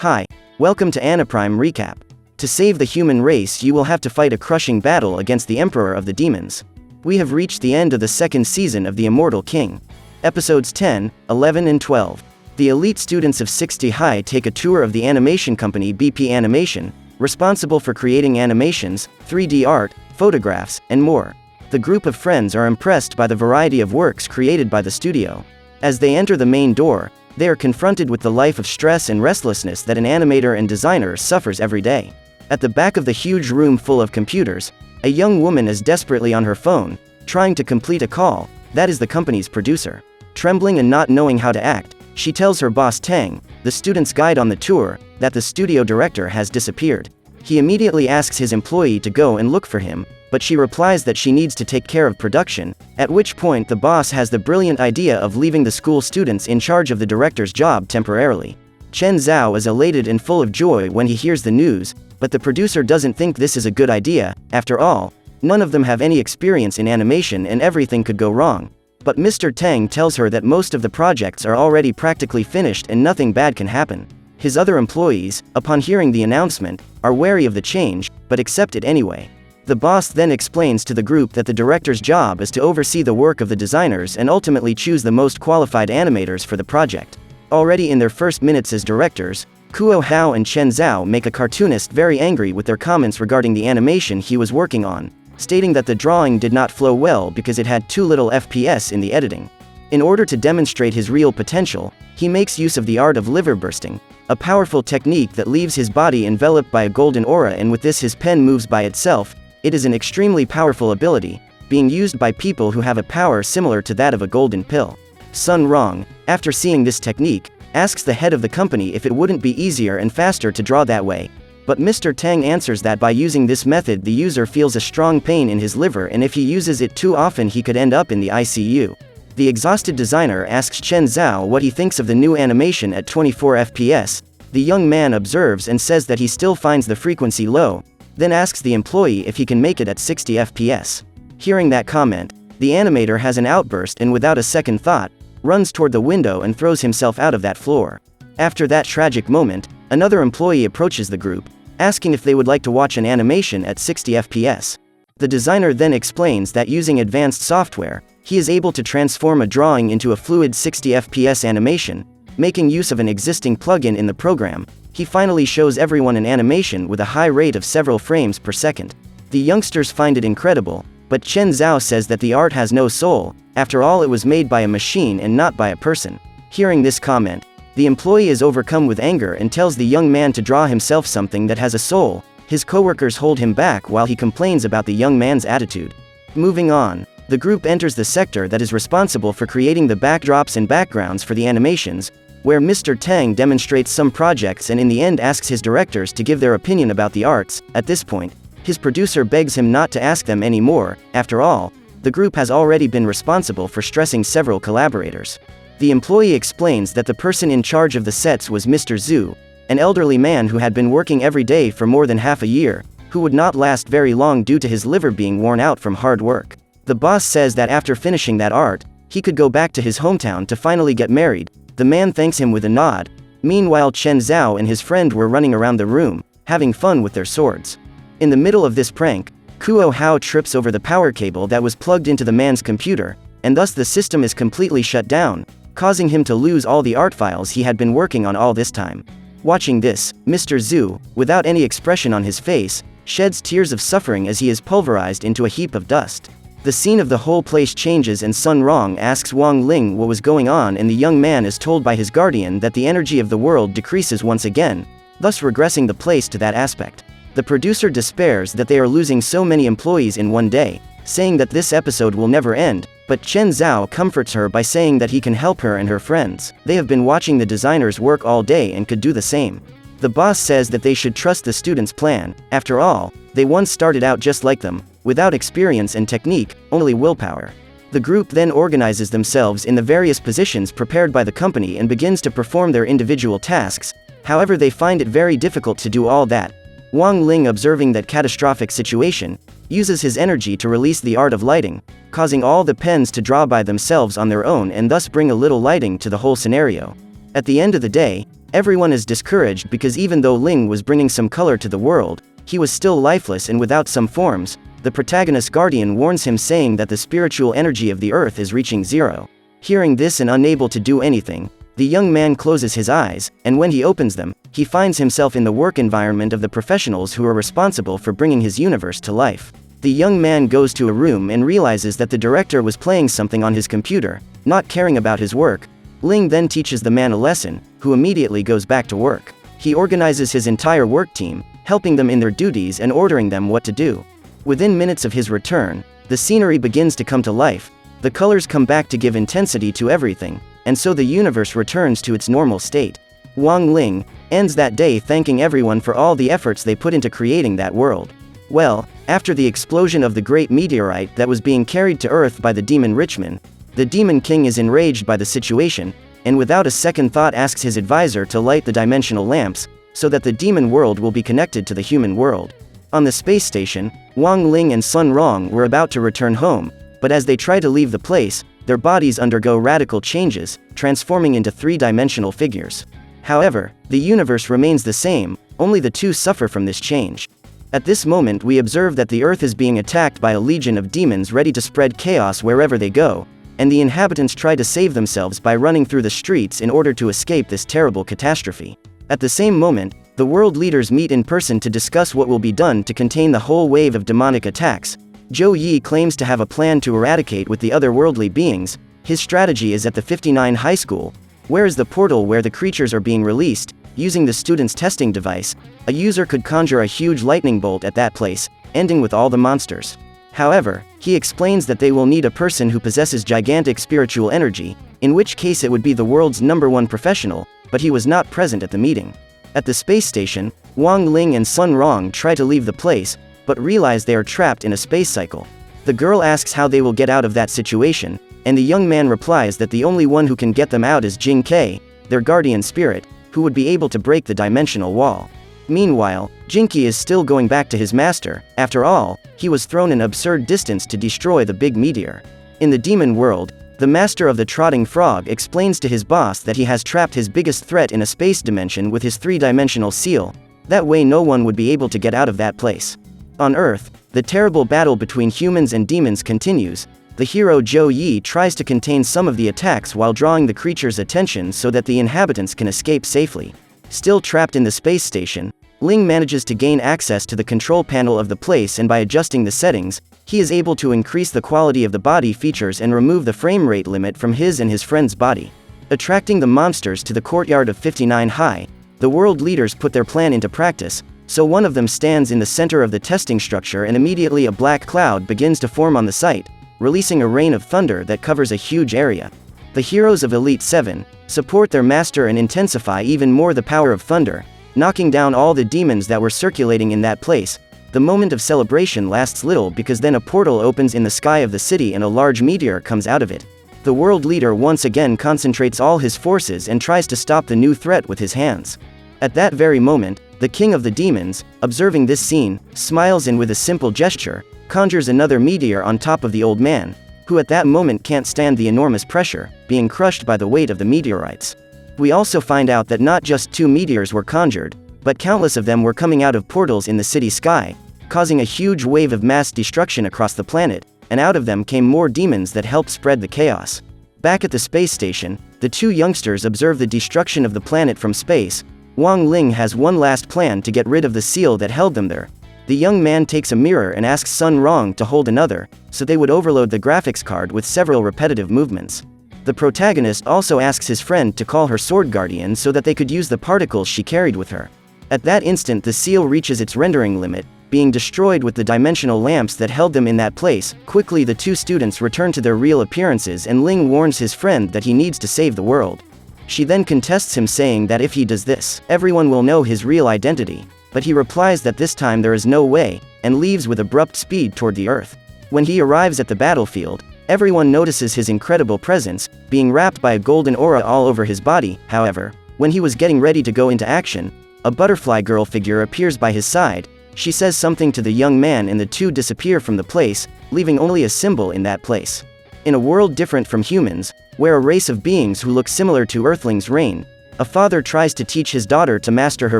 Hi, welcome to Anaprime Recap. To save the human race, you will have to fight a crushing battle against the Emperor of the Demons. We have reached the end of the second season of the Immortal King. Episodes 10, 11 and 12. The elite students of 60 High take a tour of the animation company BP Animation, responsible for creating animations, 3D art, photographs, and more. The group of friends are impressed by the variety of works created by the studio. As they enter the main door, they are confronted with the life of stress and restlessness that an animator and designer suffers every day. At the back of the huge room full of computers, a young woman is desperately on her phone, trying to complete a call. That is the company's producer. Trembling and not knowing how to act, she tells her boss Tang, the student's guide on the tour, that the studio director has disappeared. He immediately asks his employee to go and look for him, but she replies that she needs to take care of production, at which point the boss has the brilliant idea of leaving the school students in charge of the director's job temporarily. Chen Zhao is elated and full of joy when he hears the news, but the producer doesn't think this is a good idea. After all, none of them have any experience in animation and everything could go wrong. But Mr. Tang tells her that most of the projects are already practically finished and nothing bad can happen. His other employees, upon hearing the announcement, are wary of the change, but accept it anyway. The boss then explains to the group that the director's job is to oversee the work of the designers and ultimately choose the most qualified animators for the project. Already in their first minutes as directors, Kuo Hao and Chen Zhao make a cartoonist very angry with their comments regarding the animation he was working on, stating that the drawing did not flow well because it had too little FPS in the editing. In order to demonstrate his real potential, he makes use of the art of liver bursting, a powerful technique that leaves his body enveloped by a golden aura, and with this his pen moves by itself. It is an extremely powerful ability, being used by people who have a power similar to that of a golden pill. Sun Rong, after seeing this technique, asks the head of the company if it wouldn't be easier and faster to draw that way. But Mr. Tang answers that by using this method the user feels a strong pain in his liver, and if he uses it too often he could end up in the ICU. The exhausted designer asks Chen Zhao what he thinks of the new animation at 24 FPS. The young man observes and says that he still finds the frequency low, then asks the employee if he can make it at 60 FPS. Hearing that comment, the animator has an outburst and without a second thought, runs toward the window and throws himself out of that floor. After that tragic moment, another employee approaches the group, asking if they would like to watch an animation at 60 FPS. The designer then explains that using advanced software, he is able to transform a drawing into a fluid 60 FPS animation. Making use of an existing plugin in the program, he finally shows everyone an animation with a high rate of several frames per second. The youngsters find it incredible, but Chen Zhao says that the art has no soul. After all, it was made by a machine and not by a person. Hearing this comment, the employee is overcome with anger and tells the young man to draw himself something that has a soul. His coworkers hold him back while he complains about the young man's attitude. Moving on, the group enters the sector that is responsible for creating the backdrops and backgrounds for the animations, where Mr. Tang demonstrates some projects and in the end asks his directors to give their opinion about the arts. At this point, his producer begs him not to ask them anymore. After all, the group has already been responsible for stressing several collaborators. The employee explains that the person in charge of the sets was Mr. Zhu, an elderly man who had been working every day for more than half a year, who would not last very long due to his liver being worn out from hard work. The boss says that after finishing that art, he could go back to his hometown to finally get married. The man thanks him with a nod. Meanwhile, Chen Zhao and his friend were running around the room, having fun with their swords. In the middle of this prank, Kuo Hao trips over the power cable that was plugged into the man's computer, and thus the system is completely shut down, causing him to lose all the art files he had been working on all this time. Watching this, Mr. Zhu, without any expression on his face, sheds tears of suffering as he is pulverized into a heap of dust. The scene of the whole place changes and Sun Rong asks Wang Ling what was going on, and the young man is told by his guardian that the energy of the world decreases once again, thus regressing the place to that aspect. The producer despairs that they are losing so many employees in one day, saying that this episode will never end, but Chen Zhao comforts her by saying that he can help her and her friends. They have been watching the designers work all day and could do the same. The boss says that they should trust the students' plan. After all, they once started out just like them, without experience and technique, only willpower. The group then organizes themselves in the various positions prepared by the company and begins to perform their individual tasks. However, they find it very difficult to do all that. Wang Ling, observing that catastrophic situation, uses his energy to release the art of lighting, causing all the pens to draw by themselves on their own and thus bring a little lighting to the whole scenario. At the end of the day, Everyone is discouraged because even though Ling was bringing some color to the world, he was still lifeless and without some forms. The protagonist's guardian warns him, saying that the spiritual energy of the earth is reaching zero. Hearing this and unable to do anything, the young man closes his eyes, and when he opens them, he finds himself in the work environment of the professionals who are responsible for bringing his universe to life. The young man goes to a room and realizes that the director was playing something on his computer, not caring about his work. Ling then teaches the man a lesson, who immediately goes back to work. He organizes his entire work team, helping them in their duties and ordering them what to do. Within minutes of his return, the scenery begins to come to life, the colors come back to give intensity to everything, and so the universe returns to its normal state. Wang Ling ends that day thanking everyone for all the efforts they put into creating that world. Well, after the explosion of the great meteorite that was being carried to Earth by the demon Richman, the Demon King is enraged by the situation, and without a second thought asks his advisor to light the dimensional lamps, so that the demon world will be connected to the human world. On the space station, Wang Ling and Sun Rong were about to return home, but as they try to leave the place, their bodies undergo radical changes, transforming into three-dimensional figures. However, the universe remains the same, only the two suffer from this change. At this moment we observe that the Earth is being attacked by a legion of demons ready to spread chaos wherever they go, and the inhabitants try to save themselves by running through the streets in order to escape this terrible catastrophe. At the same moment, the world leaders meet in person to discuss what will be done to contain the whole wave of demonic attacks. Zhou Yi claims to have a plan to eradicate with the otherworldly beings. His strategy is at the 59 high school, where is the portal where the creatures are being released. Using the student's testing device, a user could conjure a huge lightning bolt at that place, ending with all the monsters. However, he explains that they will need a person who possesses gigantic spiritual energy, in which case it would be the world's #1 professional, but he was not present at the meeting. At the space station, Wang Ling and Sun Rong try to leave the place, but realize they are trapped in a space cycle. The girl asks how they will get out of that situation, and the young man replies that the only one who can get them out is Jing Ke, their guardian spirit, who would be able to break the dimensional wall. Meanwhile, Jinky is still going back to his master. After all, he was thrown an absurd distance to destroy the big meteor. In the demon world, the master of the trotting frog explains to his boss that he has trapped his biggest threat in a space dimension with his three-dimensional seal. That way no one would be able to get out of that place. On Earth, the terrible battle between humans and demons continues. The hero Zhou Yi tries to contain some of the attacks while drawing the creature's attention so that the inhabitants can escape safely. Still trapped in the space station, Ling manages to gain access to the control panel of the place, and by adjusting the settings, he is able to increase the quality of the body features and remove the frame rate limit from his and his friend's body. Attracting the monsters to the courtyard of 59 High, the world leaders put their plan into practice, so one of them stands in the center of the testing structure and immediately a black cloud begins to form on the site, releasing a rain of thunder that covers a huge area. The heroes of Elite 7 support their master and intensify even more the power of thunder, knocking down all the demons that were circulating in that place. The moment of celebration lasts little because then a portal opens in the sky of the city and a large meteor comes out of it. The world leader once again concentrates all his forces and tries to stop the new threat with his hands. At that very moment, the king of the demons, observing this scene, smiles and with a simple gesture, conjures another meteor on top of the old man, who at that moment can't stand the enormous pressure, being crushed by the weight of the meteorites. We also find out that not just 2 meteors were conjured, but countless of them were coming out of portals in the city sky, causing a huge wave of mass destruction across the planet, and out of them came more demons that helped spread the chaos. Back at the space station, the 2 youngsters observe the destruction of the planet from space. Wang Ling has one last plan to get rid of the seal that held them there. The young man takes a mirror and asks Sun Rong to hold another, so they would overload the graphics card with several repetitive movements. The protagonist also asks his friend to call her sword guardian so that they could use the particles she carried with her. At that instant the seal reaches its rendering limit, being destroyed with the dimensional lamps that held them in that place. Quickly the 2 students return to their real appearances and Ling warns his friend that he needs to save the world. She then contests him, saying that if he does this, everyone will know his real identity. But he replies that this time there is no way, and leaves with abrupt speed toward the Earth. When he arrives at the battlefield, everyone notices his incredible presence, being wrapped by a golden aura all over his body. However, when he was getting ready to go into action, a butterfly girl figure appears by his side. She says something to the young man and the 2 disappear from the place, leaving only a symbol in that place. In a world different from humans, where a race of beings who look similar to Earthlings reign, A father tries to teach his daughter to master her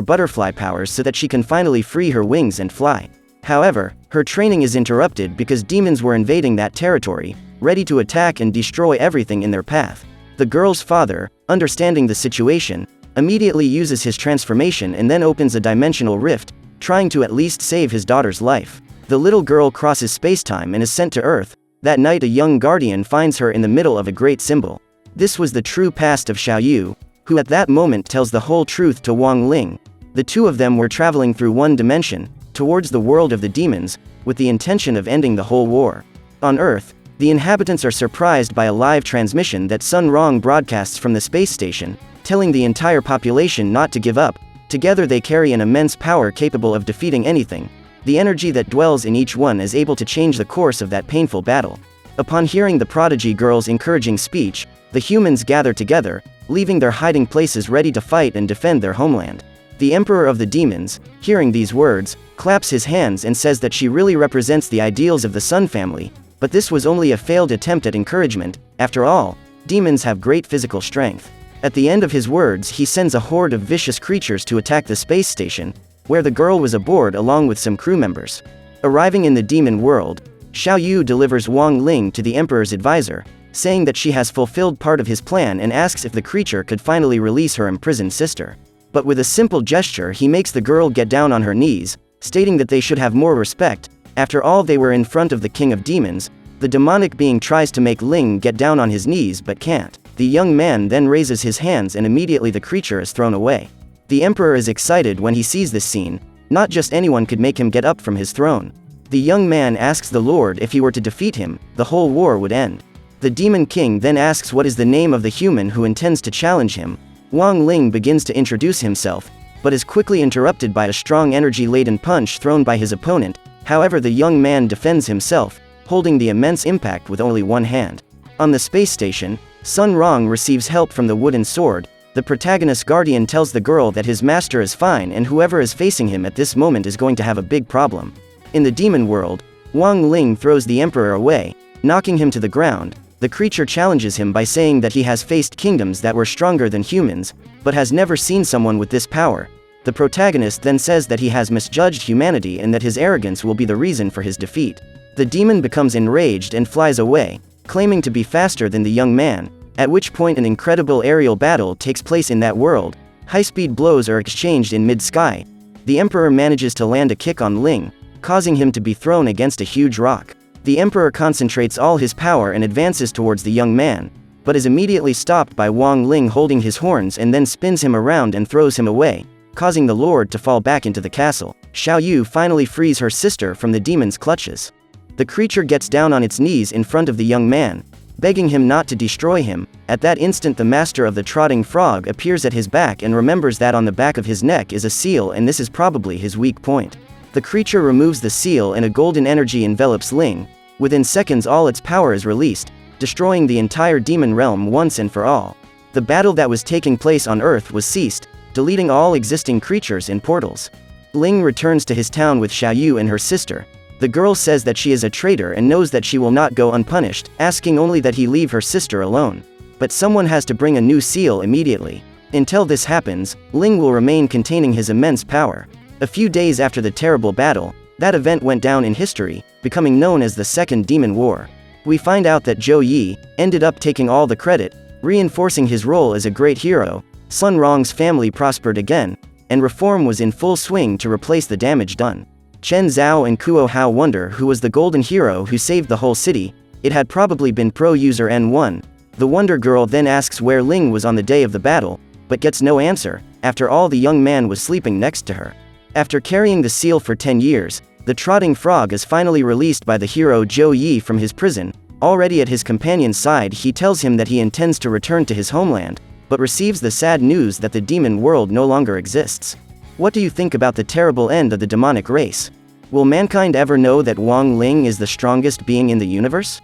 butterfly powers so that she can finally free her wings and fly. However, her training is interrupted because demons were invading that territory, ready to attack and destroy everything in their path. The girl's father, understanding the situation, immediately uses his transformation and then opens a dimensional rift, trying to at least save his daughter's life. The little girl crosses space-time and is sent to Earth. That night a young guardian finds her in the middle of a great symbol. This was the true past of Xiaoyu, who at that moment tells the whole truth to Wang Ling. The two of them were traveling through one dimension, towards the world of the demons, with the intention of ending the whole war. On Earth, the inhabitants are surprised by a live transmission that Sun Rong broadcasts from the space station, telling the entire population not to give up. Together they carry an immense power capable of defeating anything. The energy that dwells in each one is able to change the course of that painful battle. Upon hearing the prodigy girl's encouraging speech, the humans gather together, leaving their hiding places ready to fight and defend their homeland. The Emperor of the Demons, hearing these words, claps his hands and says that she really represents the ideals of the Sun family, but this was only a failed attempt at encouragement. After all, demons have great physical strength. At the end of his words, he sends a horde of vicious creatures to attack the space station, where the girl was aboard along with some crew members. Arriving in the demon world, Xiaoyu delivers Wang Ling to the Emperor's advisor, saying that she has fulfilled part of his plan and asks if the creature could finally release her imprisoned sister. But with a simple gesture he makes the girl get down on her knees, stating that they should have more respect. After all, they were in front of the king of demons. The demonic being tries to make Ling get down on his knees but can't. The young man then raises his hands and immediately the creature is thrown away. The Emperor is excited when he sees this scene. Not just anyone could make him get up from his throne. The young man asks the Lord if he were to defeat him, the whole war would end. The Demon King then asks what is the name of the human who intends to challenge him. Wang Ling begins to introduce himself, but is quickly interrupted by a strong energy-laden punch thrown by his opponent. However, the young man defends himself, holding the immense impact with only one hand. On the space station, Sun Rong receives help from the wooden sword. The protagonist's guardian tells the girl that his master is fine and whoever is facing him at this moment is going to have a big problem. In the demon world, Wang Ling throws the emperor away, knocking him to the ground. The creature challenges him by saying that he has faced kingdoms that were stronger than humans, but has never seen someone with this power. The protagonist then says that he has misjudged humanity and that his arrogance will be the reason for his defeat. The demon becomes enraged and flies away, claiming to be faster than the young man, at which point an incredible aerial battle takes place in that world. High-speed blows are exchanged in mid-sky. The emperor manages to land a kick on Ling, causing him to be thrown against a huge rock. The emperor concentrates all his power and advances towards the young man, but is immediately stopped by Wang Ling holding his horns and then spins him around and throws him away, causing the lord to fall back into the castle. Xiaoyu finally frees her sister from the demon's clutches. The creature gets down on its knees in front of the young man, begging him not to destroy him. At that instant the master of the trotting frog appears at his back and remembers that on the back of his neck is a seal and this is probably his weak point. The creature removes the seal and a golden energy envelops Ling. Within seconds all its power is released, destroying the entire demon realm once and for all. The battle that was taking place on Earth was ceased, deleting all existing creatures in portals. Ling returns to his town with Xiaoyu and her sister. The girl says that she is a traitor and knows that she will not go unpunished, asking only that he leave her sister alone. But someone has to bring a new seal immediately. Until this happens, Ling will remain containing his immense power. A few days after the terrible battle, that event went down in history, becoming known as the Second Demon War. We find out that Zhou Yi ended up taking all the credit, reinforcing his role as a great hero. Sun Rong's family prospered again, and reform was in full swing to replace the damage done. Chen Zhao and Kuo Hao wonder who was the golden hero who saved the whole city. It had probably been pro-user N1. The Wonder Girl then asks where Ling was on the day of the battle, but gets no answer. After all, the young man was sleeping next to her. After carrying the seal for 10 years, the trotting frog is finally released by the hero Zhou Yi from his prison. Already at his companion's side, he tells him that he intends to return to his homeland, but receives the sad news that the demon world no longer exists. What do you think about the terrible end of the demonic race? Will mankind ever know that Wang Ling is the strongest being in the universe?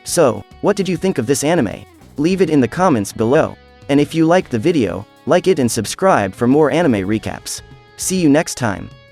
So, what did you think of this anime? Leave it in the comments below. And if you liked the video, like it and subscribe for more anime recaps. See you next time.